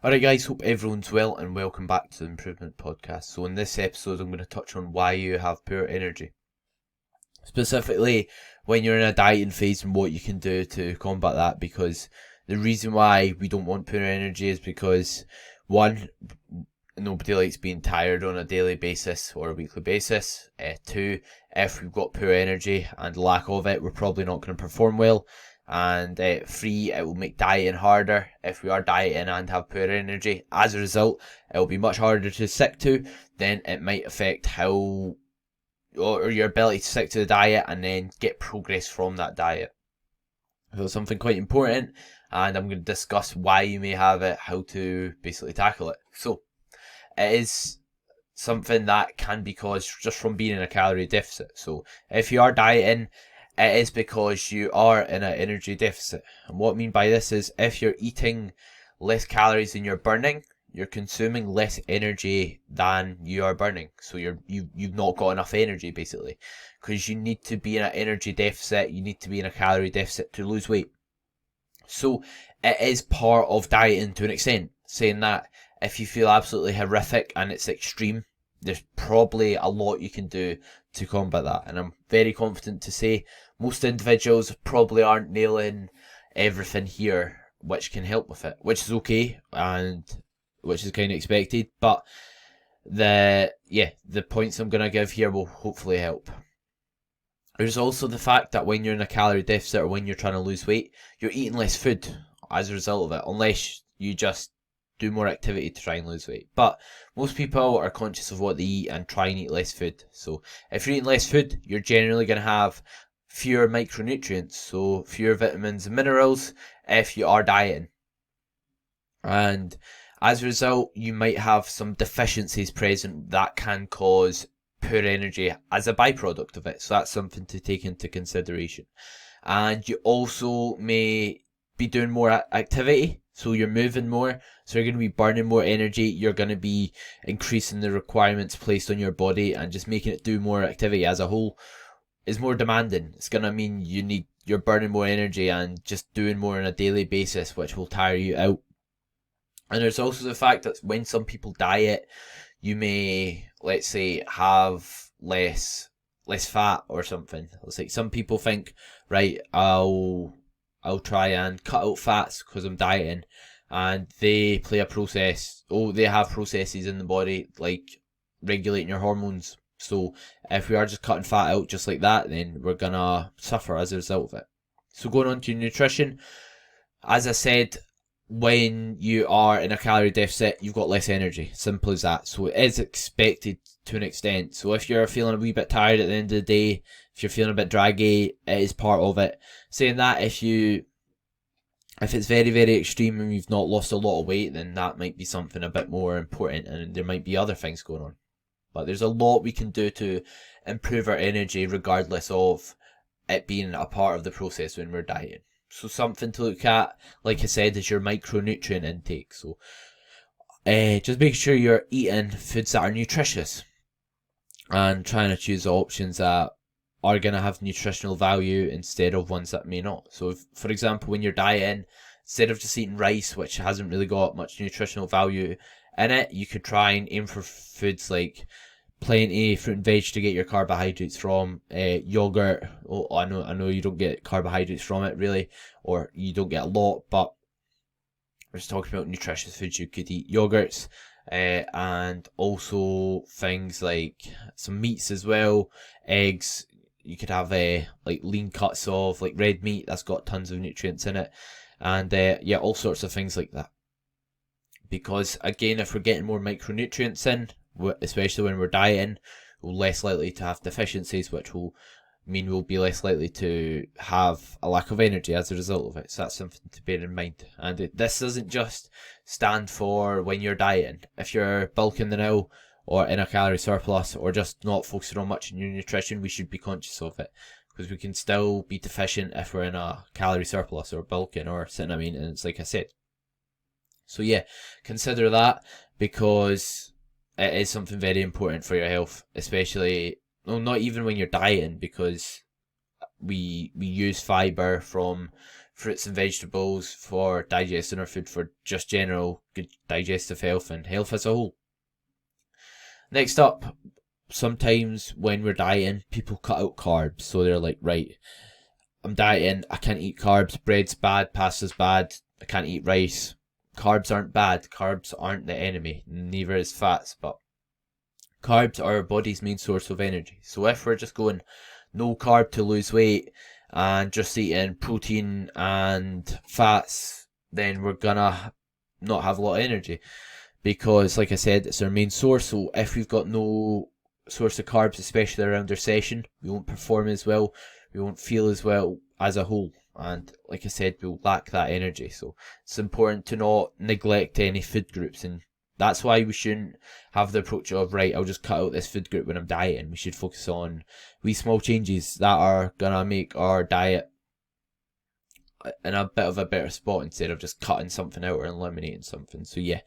Alright guys, hope everyone's well and welcome back to the Improvement Podcast. So in this episode I'm going to touch on why you have poor energy. Specifically when you're in a dieting phase and what you can do to combat that, because the reason why we don't want poor energy is because one, nobody likes being tired on a daily basis or a weekly basis. Two, if we've got poor energy and lack of it, we're probably not going to perform well. And three, it will make dieting harder if we are dieting and have poor energy. As a result, it will be much harder to stick to. Then it might affect how, or your ability to stick to the diet and then get progress from that diet. So it's something quite important, and I'm going to discuss why you may have it, how to basically tackle it. So it is something that can be caused just from being in a calorie deficit. So if you are dieting, it is because you are in an energy deficit. And what I mean by this is if you're eating less calories than you're burning, you're consuming less energy than you are burning. So you've not got enough energy basically. Because you need to be in an energy deficit, you need to be in a calorie deficit to lose weight. So it is part of dieting to an extent. Saying that, if you feel absolutely horrific and it's extreme, there's probably a lot you can do to combat that. And I'm very confident to say most individuals probably aren't nailing everything here which can help with it, which is okay and which is kind of expected. But the points I'm going to give here will hopefully help. There's also the fact that when you're in a calorie deficit or when you're trying to lose weight, you're eating less food as a result of it, unless you just do more activity to try and lose weight. But most people are conscious of what they eat and try and eat less food. So if you're eating less food, you're generally going to have fewer micronutrients, so fewer vitamins and minerals if you are dieting. And as a result, you might have some deficiencies present that can cause poor energy as a byproduct of it. So that's something to take into consideration. And you also may be doing more activity. So you're moving more, so you're going to be burning more energy, you're going to be increasing the requirements placed on your body and just making it do more activity as a whole is more demanding. It's going to mean you're burning more energy and just doing more on a daily basis, which will tire you out. And there's also the fact that when some people diet, you may, let's say, have less fat or something. It's like some people think, right, I'll try and cut out fats because I'm dieting, and they play a process. They have processes in the body like regulating your hormones. So if we are just cutting fat out just like that, then we're gonna suffer as a result of it. So going on to your nutrition, as I said, when you are in a calorie deficit, you've got less energy. Simple as that. So it is expected to an extent. So if you're feeling a wee bit tired at the end of the day, if you're feeling a bit draggy, it is part of it. Saying that, if it's very, very extreme and you've not lost a lot of weight, then that might be something a bit more important and there might be other things going on. But there's a lot we can do to improve our energy regardless of it being a part of the process when we're dieting. So something to look at, like I said, is your micronutrient intake. So just make sure you're eating foods that are nutritious and trying to choose options that are going to have nutritional value instead of ones that may not. So if, for example, when you're dieting, instead of just eating rice, which hasn't really got much nutritional value in it, you could try and aim for foods like plenty fruit and veg to get your carbohydrates from, yogurt. I know you don't get carbohydrates from it really, or you don't get a lot, but we're just talking about nutritious foods. You could eat yogurts, and also things like some meats as well, eggs. You could have like lean cuts of like red meat that's got tons of nutrients in it, and all sorts of things like that. Because again, if we're getting more micronutrients in, especially when we're dieting, we're less likely to have deficiencies, which will mean we'll be less likely to have a lack of energy as a result of it. So that's something to bear in mind. And this doesn't just stand for when you're dieting. If you're bulking the now, or in a calorie surplus, or just not focusing on much in your nutrition, we should be conscious of it. Because we can still be deficient if we're in a calorie surplus or bulking or sitting at maintenance, like I said. So yeah, consider that, because it is something very important for your health, especially, not even when you're dieting, because we use fibre from fruits and vegetables for digesting our food, for just general good digestive health and health as a whole. Next up, sometimes when we're dieting, people cut out carbs. So they're like, right, I'm dieting, I can't eat carbs, bread's bad, pasta's bad, I can't eat rice. Carbs aren't bad, carbs aren't the enemy, neither is fats, but carbs are our body's main source of energy. So if we're just going no carb to lose weight and just eating protein and fats, then we're gonna not have a lot of energy, because like I said, it's our main source. So if we've got no source of carbs, especially around our session, we won't perform as well, we won't feel as well as a whole, and like I said, we'll lack that energy. So it's important to not neglect any food groups, and that's why we shouldn't have the approach of, right, I'll just cut out this food group when I'm dieting. We should focus on wee small changes that are gonna make our diet in a bit of a better spot, instead of just cutting something out or eliminating something. So yeah,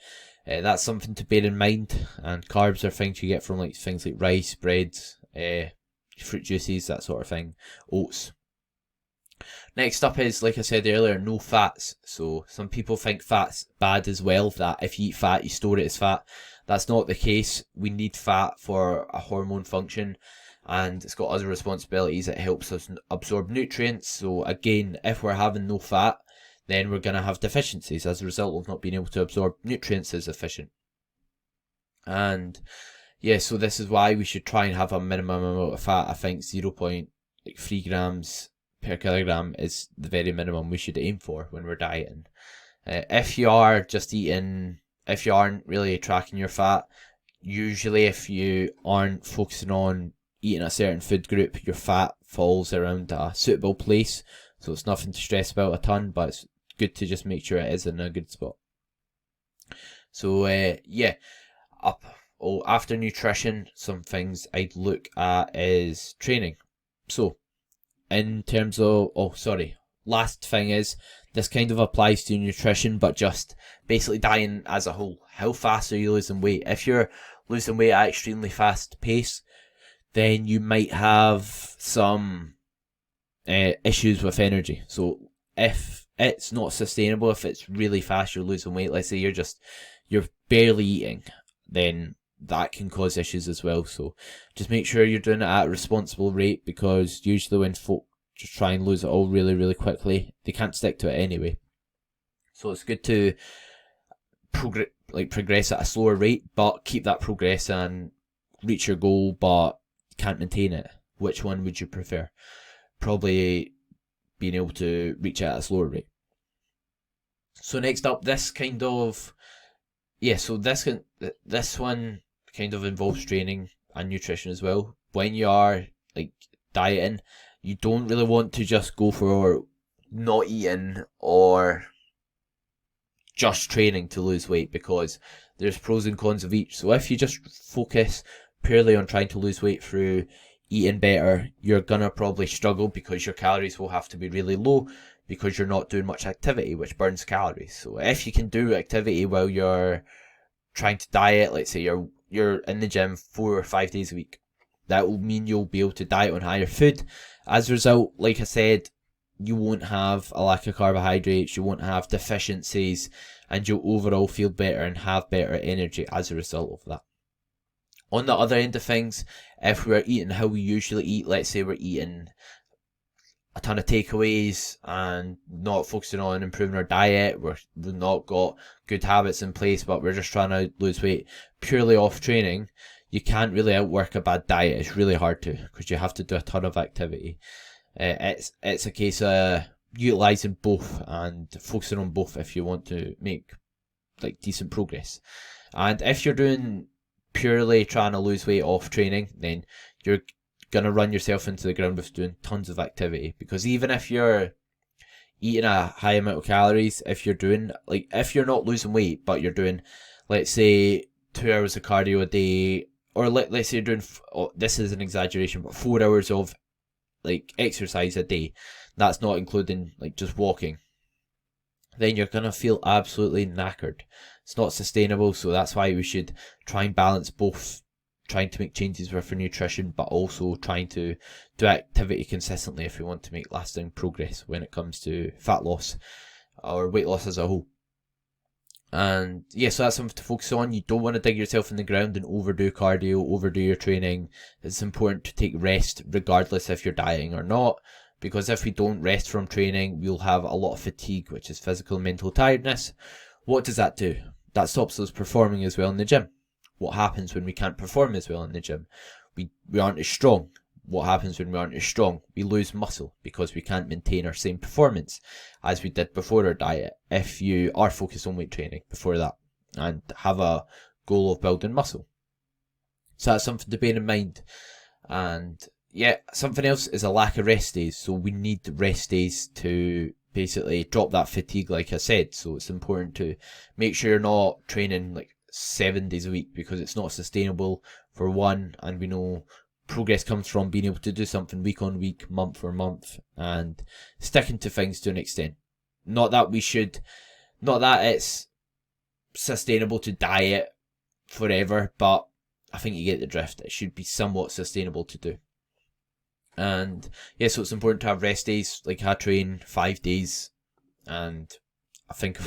that's something to bear in mind. And carbs are things you get from like things like rice, breads, fruit juices, that sort of thing, oats. Next up is, like I said earlier, no fats. So some people think fat's bad as well, that if you eat fat, you store it as fat. That's not the case. We need fat for a hormone function, and it's got other responsibilities. It helps us absorb nutrients. So again, if we're having no fat, then we're going to have deficiencies as a result of not being able to absorb nutrients as efficient. And yeah, so this is why we should try and have a minimum amount of fat. I think 0.3 grams per kilogram is the very minimum we should aim for when we're dieting. If you are just eating, if you aren't really tracking your fat, usually if you aren't focusing on eating a certain food group, your fat falls around a suitable place. So it's nothing to stress about a ton, but it's good to just make sure it is in a good spot. So yeah, after nutrition, some things I'd look at is training. So in terms of, last thing is, this kind of applies to nutrition, but just basically dieting as a whole. How fast are you losing weight? If you're losing weight at extremely fast pace, then you might have some issues with energy. So if it's not sustainable, if it's really fast, you're losing weight, let's say you're barely eating, then that can cause issues as well. So just make sure you're doing it at a responsible rate, because usually when folk just try and lose it all really, really quickly, they can't stick to it anyway. So it's good to progress at a slower rate, but keep that progress and reach your goal, but can't maintain it. Which one would you prefer? Probably being able to reach it at a slower rate. So next up, this one kind of involves training and nutrition as well. When you are like dieting, you don't really want to just go for not eating or just training to lose weight, because there's pros and cons of each. So if you just focus purely on trying to lose weight through eating better, you're gonna probably struggle, because your calories will have to be really low, because you're not doing much activity, which burns calories. So if you can do activity while you're trying to diet, let's say you're in the gym 4 or 5 days a week, that will mean you'll be able to diet on higher food. As a result, like I said, you won't have a lack of carbohydrates, you won't have deficiencies, and you'll overall feel better and have better energy as a result of that. On the other end of things, if we're eating how we usually eat, let's say we're eating a ton of takeaways and not focusing on improving our diet, we've not got good habits in place, but we're just trying to lose weight purely off training, you can't really outwork a bad diet. It's really hard to, because you have to do a ton of activity. It's a case of utilising both and focusing on both if you want to make like decent progress. And if you're doing purely trying to lose weight off training, then you're gonna run yourself into the ground with doing tons of activity, because even if you're eating a high amount of calories, if you're not losing weight, but you're doing, let's say, 2 hours of cardio a day, or let's say you're doing, this is an exaggeration, but 4 hours of like exercise a day, that's not including like just walking, then you're gonna feel absolutely knackered. It's not sustainable. So that's why we should try and balance both trying to make changes with our nutrition, but also trying to do activity consistently if we want to make lasting progress when it comes to fat loss or weight loss as a whole. And yeah, so that's something to focus on. You don't want to dig yourself in the ground and overdo cardio, overdo your training. It's important to take rest regardless if you're dieting or not, because if we don't rest from training, we'll have a lot of fatigue, which is physical and mental tiredness. What does that do? That stops us performing as well in the gym. What happens when we can't perform as well in the gym? We aren't as strong. What happens when we aren't as strong? We lose muscle because we can't maintain our same performance as we did before our diet. If you are focused on weight training before that and have a goal of building muscle. So that's something to bear in mind. And yeah, something else is a lack of rest days. So we need rest days to basically drop that fatigue, like I said. So it's important to make sure you're not training like 7 days a week, because it's not sustainable for one, and we know progress comes from being able to do something week on week, month for month, and sticking to things to an extent. Not that it's sustainable to diet forever, but I think you get the drift. It should be somewhat sustainable to do. And yeah, so it's important to have rest days. Like I train 5 days, and I think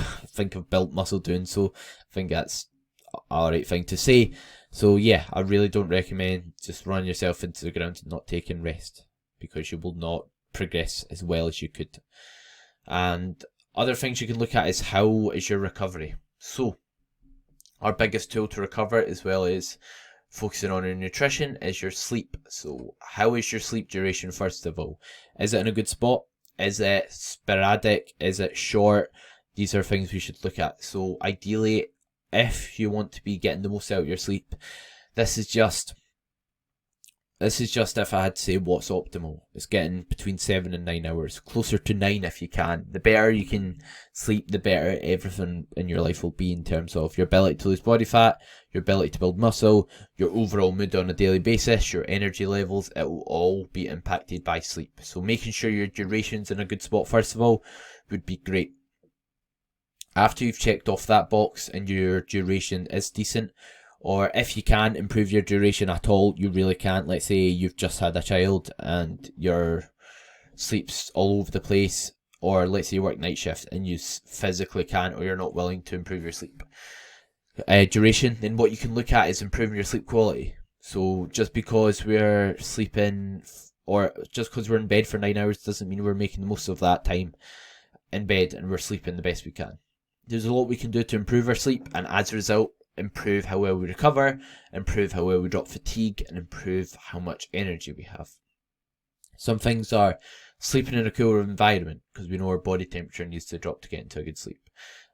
I've built muscle doing so. I think that's alright thing to say. So yeah, I really don't recommend just running yourself into the ground and not taking rest, because you will not progress as well as you could. And other things you can look at is how is your recovery. So our biggest tool to recover, as well as focusing on your nutrition, is your sleep. So how is your sleep duration first of all? Is it in a good spot? Is it sporadic? Is it short? These are things we should look at. So ideally, if you want to be getting the most out of your sleep, this is just if I had to say what's optimal. It's getting between 7 and 9 hours, closer to 9 if you can. The better you can sleep, the better everything in your life will be, in terms of your ability to lose body fat, your ability to build muscle, your overall mood on a daily basis, your energy levels. It will all be impacted by sleep. So making sure your duration's in a good spot first of all would be great. After you've checked off that box and your duration is decent, or if you can improve your duration at all, you really can't. Let's say you've just had a child and your sleep's all over the place, or let's say you work night shift and you physically can't, or you're not willing to improve your sleep duration, then what you can look at is improving your sleep quality. So just because we're sleeping, or just because we're in bed for 9 hours, doesn't mean we're making the most of that time in bed and we're sleeping the best we can. There's a lot we can do to improve our sleep, and as a result, improve how well we recover, improve how well we drop fatigue, and improve how much energy we have. Some things are sleeping in a cooler environment, because we know our body temperature needs to drop to get into a good sleep,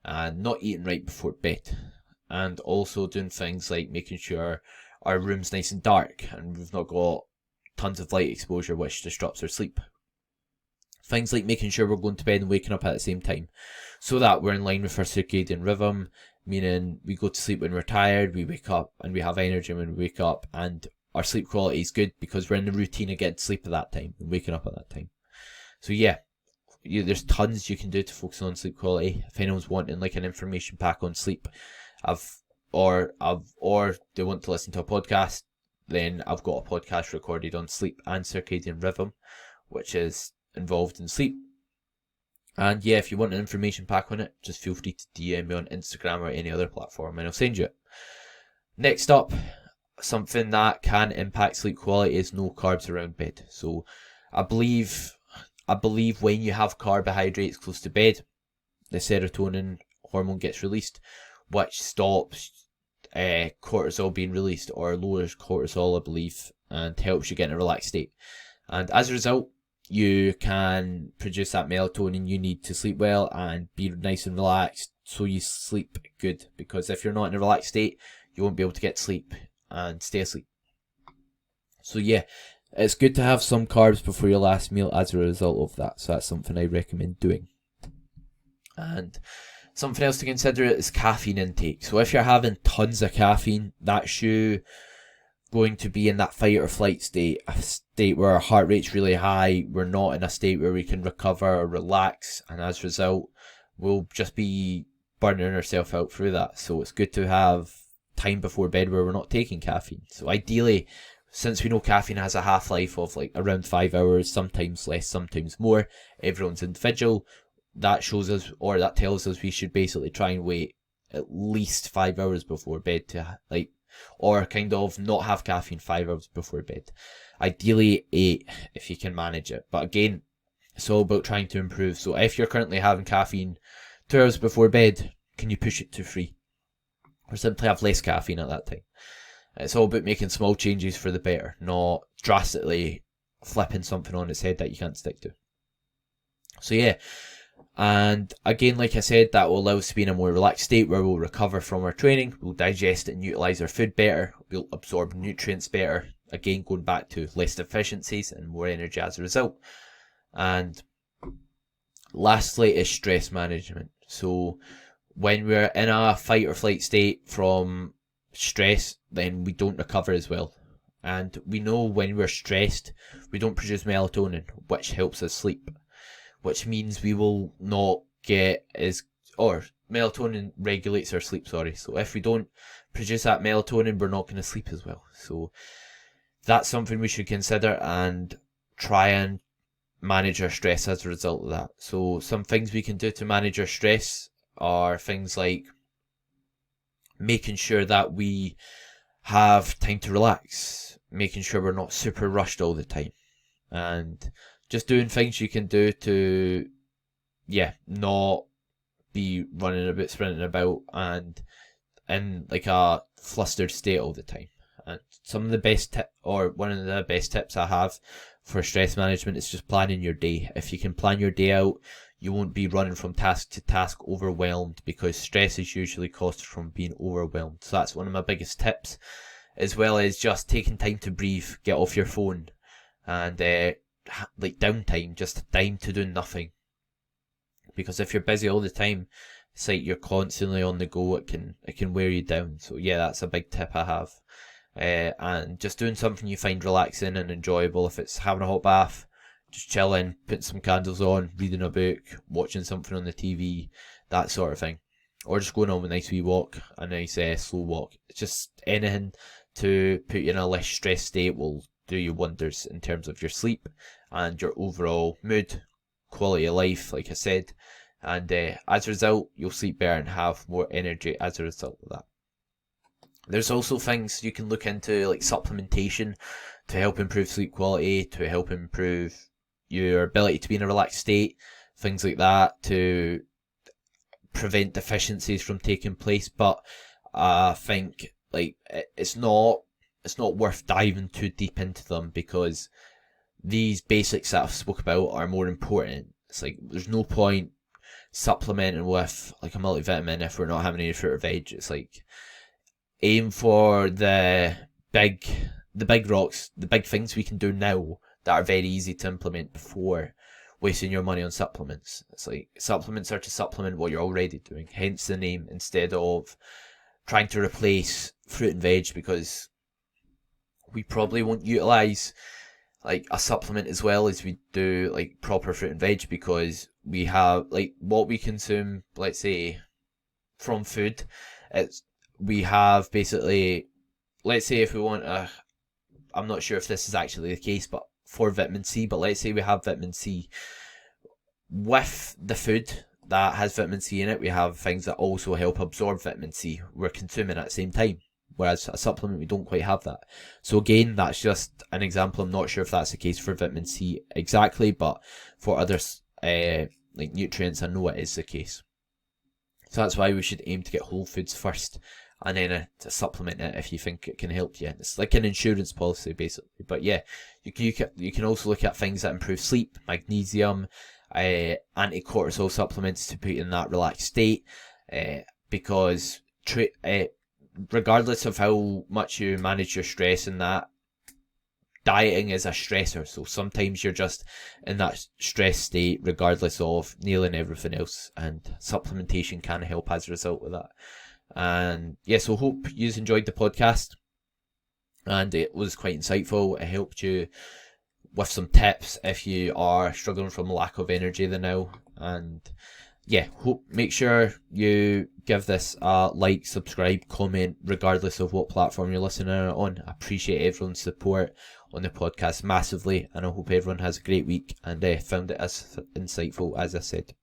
and not eating right before bed, and also doing things like making sure our room's nice and dark and we've not got tons of light exposure which disrupts our sleep. Things like making sure we're going to bed and waking up at the same time, so that we're in line with our circadian rhythm, meaning we go to sleep when we're tired, we wake up and we have energy when we wake up, and our sleep quality is good because we're in the routine of getting to sleep at that time and waking up at that time. So yeah, there's tons you can do to focus on sleep quality. If anyone's wanting like an information pack on sleep, or they want to listen to a podcast, then I've got a podcast recorded on sleep and circadian rhythm, which is involved in sleep. And yeah, if you want an information pack on it, just feel free to DM me on Instagram or any other platform and I'll send you it. Next up, something that can impact sleep quality is no carbs around bed. So I believe when you have carbohydrates close to bed, the serotonin hormone gets released, which stops cortisol being released, or lowers cortisol, I believe, and helps you get in a relaxed state. And as a result, you can produce that melatonin you need to sleep well and be nice and relaxed, so you sleep good. Because if you're not in a relaxed state, you won't be able to get sleep and stay asleep. So yeah, it's good to have some carbs before your last meal as a result of that. So that's something I recommend doing. And something else to consider is caffeine intake. So if you're having tons of caffeine, that's you going to be in that fight or flight state, a state where our heart rate's really high. We're not in a state where we can recover or relax, and as a result, we'll just be burning ourselves out through that. So it's good to have time before bed where we're not taking caffeine. So ideally, since we know caffeine has a half-life of like around 5 hours, sometimes less, sometimes more, everyone's individual, that shows us, or that tells us we should basically try and wait at least 5 hours before bed to like, or kind of not have caffeine 5 hours before bed. Ideally 8 if you can manage it. But again, it's all about trying to improve. So if you're currently having caffeine 2 hours before bed, can you push it to 3? Or simply have less caffeine at that time? It's all about making small changes for the better, not drastically flipping something on its head that you can't stick to. So yeah, and again, like I said, that will allow us to be in a more relaxed state where we'll recover from our training, we'll digest and utilise our food better, we'll absorb nutrients better, again going back to less deficiencies and more energy as a result. And lastly is stress management. So when we're in a fight or flight state from stress, then we don't recover as well. And we know when we're stressed, we don't produce melatonin, which helps us sleep, which means we will not get melatonin regulates our sleep, sorry. So if we don't produce that melatonin, we're not going to sleep as well. So that's something we should consider and try and manage our stress as a result of that. So some things we can do to manage our stress are things like making sure that we have time to relax, making sure we're not super rushed all the time, and just doing things you can do to, not be running about, sprinting about, and in like a flustered state all the time. And some of the best one of the best tips I have for stress management is just planning your day. If you can plan your day out, you won't be running from task to task overwhelmed, because stress is usually caused from being overwhelmed. So that's one of my biggest tips, as well as just taking time to breathe, get off your phone, and like downtime, just time to do nothing. Because if you're busy all the time, it's like you're constantly on the go. It can wear you down. So yeah, that's a big tip I have. And just doing something you find relaxing and enjoyable. If it's having a hot bath, just chilling, putting some candles on, reading a book, watching something on the TV, that sort of thing. Or just going on a nice wee walk, a nice slow walk. It's just anything to put you in a less stressed state will do you wonders in terms of your sleep and your overall mood, quality of life, like I said. And as a result, you'll sleep better and have more energy as a result of that. There's also things you can look into, like supplementation, to help improve sleep quality, to help improve your ability to be in a relaxed state, things like that, to prevent deficiencies from taking place. But I think like it's not worth diving too deep into them, because these basics that I've spoke about are more important. It's like there's no point supplementing with like a multivitamin if we're not having any fruit or veg. It's like aim for the big rocks, the big things we can do now that are very easy to implement before wasting your money on supplements. It's like supplements are to supplement what you're already doing, hence the name, instead of trying to replace fruit and veg, because we probably won't utilize like a supplement as well as we do like proper fruit and veg, because we have like what we consume, let's say from food, we have basically, let's say if we want I'm not sure if this is actually the case, but for vitamin C, but let's say we have vitamin C. With the food that has vitamin C in it, we have things that also help absorb vitamin C we're consuming at the same time. Whereas a supplement, we don't quite have that. So again, that's just an example. I'm not sure if that's the case for vitamin C exactly, but for others, like nutrients, I know it is the case. So that's why we should aim to get whole foods first, and then to supplement it if you think it can help you. It's like an insurance policy, basically. But yeah, you can also look at things that improve sleep, magnesium, anti-cortisol supplements to put you in that relaxed state, because regardless of how much you manage your stress and that, dieting is a stressor. So sometimes you're just in that stress state regardless of nailing everything else, and supplementation can help as a result of that. And yeah, so hope you enjoyed the podcast, and it was quite insightful. It helped you with some tips if you are struggling from lack of energy now. And yeah, make sure you give this a like, subscribe, comment, regardless of what platform you're listening on. I appreciate everyone's support on the podcast massively, and I hope everyone has a great week and found it as insightful as I said.